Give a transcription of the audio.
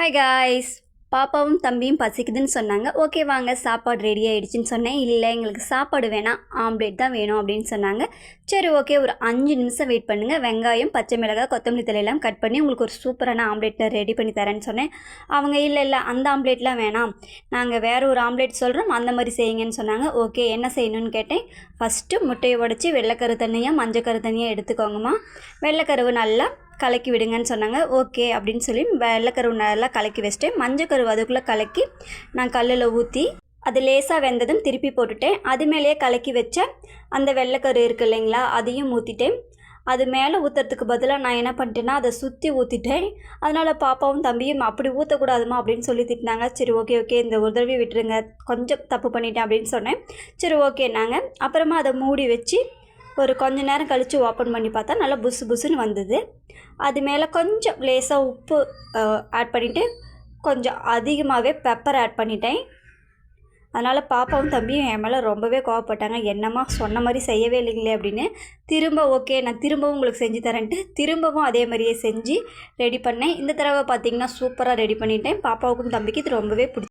Hi guys. பாப்பாவும் தம்பியும் பசிக்குதுன்னு சொன்னாங்க. ஓகே வாங்க சாப்பாடு ரெடி ஆகிடுச்சின்னு சொன்னேன். இல்லை எங்களுக்கு சாப்பாடு வேணாம், ஆம்லேட் தான் வேணும் அப்படின்னு சொன்னாங்க. சரி ஓகே, ஒரு 5 நிமிஷம் வெயிட் பண்ணுங்கள், வெங்காயம், பச்சை மிளகாய், கொத்தமல்லி தலையெல்லாம் கட் பண்ணி உங்களுக்கு ஒரு சூப்பரான ஆம்லேட் ரெடி பண்ணி தரேன்னு சொன்னேன். அவங்க இல்லை அந்த ஆம்லேட்லாம் வேணாம், நாங்கள் வேறு ஒரு ஆம்லேட் சொல்கிறோம், அந்த மாதிரி செய்யுங்கன்னு சொன்னாங்க. ஓகே என்ன செய்யணும்னு கேட்டேன். ஃபஸ்ட்டு முட்டையை உடச்சி வெள்ளைக்கரு தனியாக மஞ்சக்கரு தனியாக எடுத்துக்கோங்கம்மா. வெள்ளைக்கருவு நல்லா கலக்கி விடுங்கன்னு சொன்னாங்க. ஓகே அப்படின்னு சொல்லி வெள்ளைக்கருவு நல்லா கலக்கி வச்சுட்டு மஞ்சக்கருவு அதுக்குள்ளே கலக்கி நான் கல்லில் ஊற்றி அது லேசாக வெந்ததும் திருப்பி போட்டுட்டேன். அது மேலேயே கலக்கி வச்ச அந்த வெள்ளைக்கரு இருக்குது இல்லைங்களா, அதையும் ஊற்றிட்டேன். அது மேலே ஊற்றுறதுக்கு பதிலாக நான் என்ன பண்ணிட்டேன்னா அதை சுற்றி ஊற்றிட்டேன். அதனால் பாப்பாவும் தம்பியும் அப்படி ஊற்றக்கூடாதுமா அப்படின்னு சொல்லி திட்டினாங்க. சரி ஓகே இந்த ஒரு தடவை விட்டுருங்க, கொஞ்சம் தப்பு பண்ணிட்டேன் அப்படின்னு சொன்னேன். சரி ஓகே நாங்கள் அப்புறமா அதை மூடி வச்சு ஒரு கொஞ்ச நேரம் கழித்து ஓப்பன் பண்ணி பார்த்தா நல்லா புசு புசுன்னு வந்தது. அது மேலே கொஞ்சம் லேசாக உப்பு ஆட் பண்ணிவிட்டு கொஞ்சம் அதிகமாகவே பெப்பர் ஆட் பண்ணிட்டேன். அதனால் பாப்பாவும் தம்பியும் என் மேலே ரொம்பவே கோவப்பட்டாங்க. என்னம்மா சொன்ன மாதிரி செய்யவே இல்லைங்களே அப்படின்னு. திரும்ப ஓகே நான் திரும்பவும் உங்களுக்கு செஞ்சு தரேன்ட்டு திரும்பவும் அதே மாதிரியே செஞ்சு ரெடி பண்ணேன். இந்த தடவை பார்த்திங்கன்னா சூப்பராக ரெடி பண்ணிட்டேன். பாப்பாவுக்கும் தம்பிக்கு இது ரொம்பவே பிடிச்சி